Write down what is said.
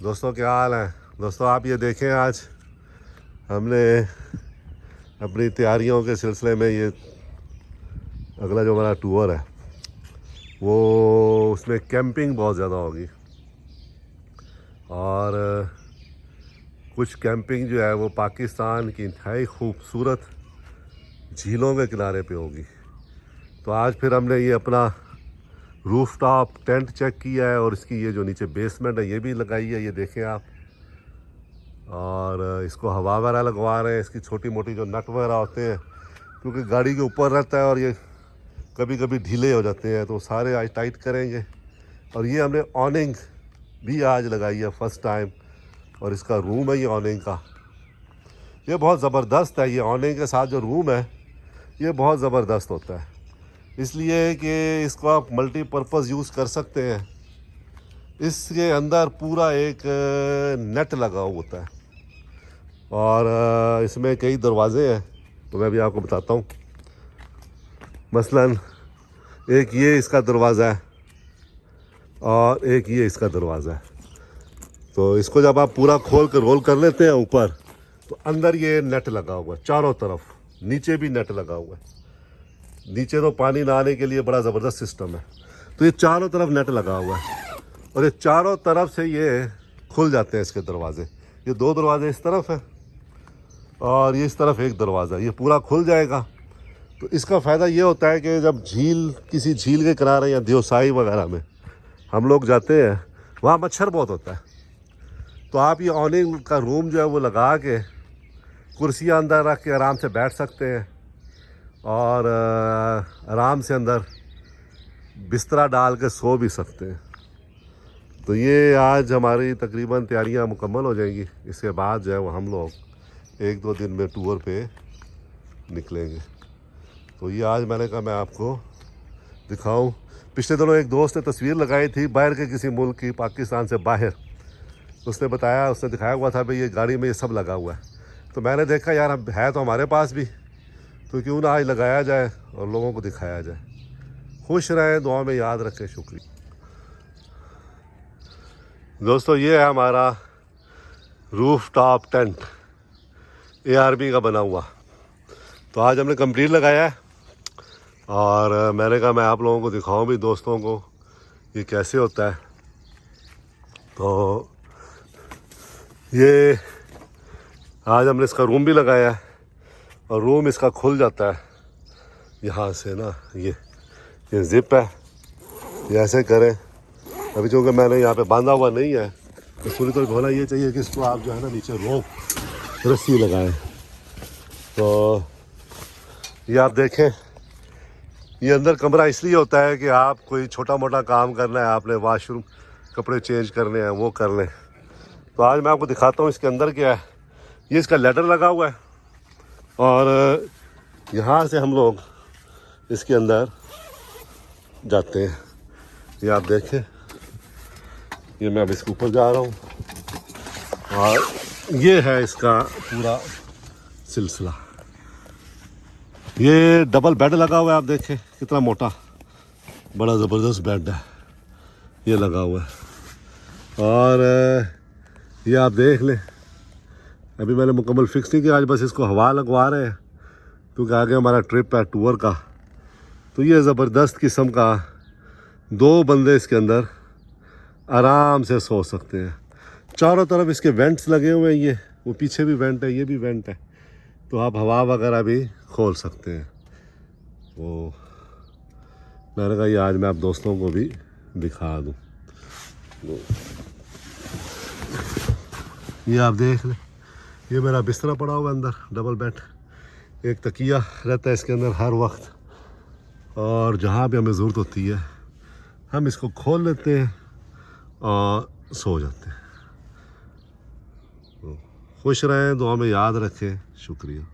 दोस्तों क्या हाल है। दोस्तों आप ये देखें, आज हमने अपनी तैयारियों के सिलसिले में ये अगला जो हमारा टूर है वो उसमें कैंपिंग बहुत ज़्यादा होगी और कुछ कैंपिंग जो है वो पाकिस्तान की इंतहाई खूबसूरत झीलों के किनारे पे होगी। तो आज फिर हमने ये अपना रूफ टॉप टेंट चेक किया है और इसकी ये जो नीचे बेसमेंट है ये भी लगाई है, ये देखें आप। और इसको हवा वगैरह लगवा रहे हैं, इसकी छोटी मोटी जो नट वगैरह होते हैं क्योंकि गाड़ी के ऊपर रहता है और ये कभी कभी ढीले हो जाते हैं तो सारे आज टाइट करेंगे। और ये हमने ऑनिंग भी आज लगाई है फर्स्ट टाइम और इसका रूम है ये ऑनिंग का, ये बहुत ज़बरदस्त है। ये ऑनिंग के साथ जो रूम है ये बहुत ज़बरदस्त होता है, इसलिए कि इसको आप मल्टीपर्पज़ यूज़ कर सकते हैं। इसके अंदर पूरा एक नेट लगा हुआ होता है और इसमें कई दरवाज़े हैं, तो मैं भी आपको बताता हूँ। मसलन एक ये इसका दरवाज़ा है और एक ये इसका दरवाज़ा है। तो इसको जब आप पूरा खोल कर रोल कर लेते हैं ऊपर, तो अंदर ये नेट लगा हुआ है चारों तरफ, नीचे भी नेट लगा हुआ है। नीचे तो पानी नहाने के लिए बड़ा ज़बरदस्त सिस्टम है। तो ये चारों तरफ नेट लगा हुआ है और ये चारों तरफ से ये खुल जाते हैं इसके दरवाज़े। ये दो दरवाजे इस तरफ है और ये इस तरफ एक दरवाज़ा, ये पूरा खुल जाएगा। तो इसका फ़ायदा ये होता है कि जब किसी झील के किनारे या देवसाई वगैरह में हम लोग जाते हैं, वहाँ मच्छर बहुत होता है। तो आप ये ऑनिंग का रूम जो है वो लगा के कुर्सियाँ अंदर रख के आराम से बैठ सकते हैं और आराम से अंदर बिस्तरा डाल के सो भी सकते हैं। तो ये आज हमारी तकरीबन तैयारियां मुकम्मल हो जाएंगी। इसके बाद जो है वो हम लोग 1-2 दिन में टूर पे निकलेंगे। तो ये आज मैंने कहा मैं आपको दिखाऊं। पिछले दिनों एक दोस्त ने तस्वीर लगाई थी बाहर के किसी मुल्क की, पाकिस्तान से बाहर। उसने बताया, उसने दिखाया हुआ था भाई ये गाड़ी में ये सब लगा हुआ है। तो मैंने देखा यार अब है तो हमारे पास भी, तो क्यों ना आज लगाया जाए और लोगों को दिखाया जाए। खुश रहें, दुआ में याद रखें। शुक्रिया दोस्तों। ये है हमारा रूफ टॉप टेंट ARB का बना हुआ। तो आज हमने कंप्लीट लगाया है और मैंने कहा मैं आप लोगों को दिखाऊं भी, दोस्तों को ये कैसे होता है। तो ये आज हमने इसका रूम भी लगाया है और रूम इसका खुल जाता है यहाँ से ना, ये जिप है, ये ऐसे करें। अभी चूँकि मैंने यहाँ पे बांधा हुआ नहीं है तो पूरी तरह होना ये चाहिए कि इसको आप जो है ना नीचे रोप रस्सी लगाएं। तो ये आप देखें, ये अंदर कमरा इसलिए होता है कि आप कोई छोटा मोटा काम करना है, आपने वॉशरूम कपड़े चेंज करने हैं वो कर लें। तो आज मैं आपको दिखाता हूँ इसके अंदर क्या है। ये इसका लैडर लगा हुआ है और यहाँ से हम लोग इसके अंदर जाते हैं। ये आप देखें, ये मैं अब इसके ऊपर जा रहा हूँ और ये है इसका पूरा सिलसिला। ये डबल बेड लगा हुआ है, आप देखें कितना मोटा, बड़ा ज़बरदस्त बेड है ये लगा हुआ है। और ये आप देख लें, अभी मैंने मुकम्मल फिक्स नहीं किया, आज बस इसको हवा लगवा रहे हैं क्योंकि आगे हमारा ट्रिप है टूर का। तो ये ज़बरदस्त किस्म का 2 बंदे इसके अंदर आराम से सो सकते हैं। चारों तरफ इसके वेंट्स लगे हुए हैं, ये वो पीछे भी वेंट है, ये भी वेंट है, तो आप हवा वगैरह भी खोल सकते हैं। वो मैंने कहा ये आज मैं आप दोस्तों को भी दिखा दूँ। ये आप देख लें, ये मेरा बिस्तरा पड़ा हुआ है अंदर, डबल बेड, एक तकिया रहता है इसके अंदर हर वक्त, और जहाँ भी हमें ज़रूरत होती है हम इसको खोल लेते हैं और सो जाते हैं। खुश रहें, दुआ में याद रखें। शुक्रिया।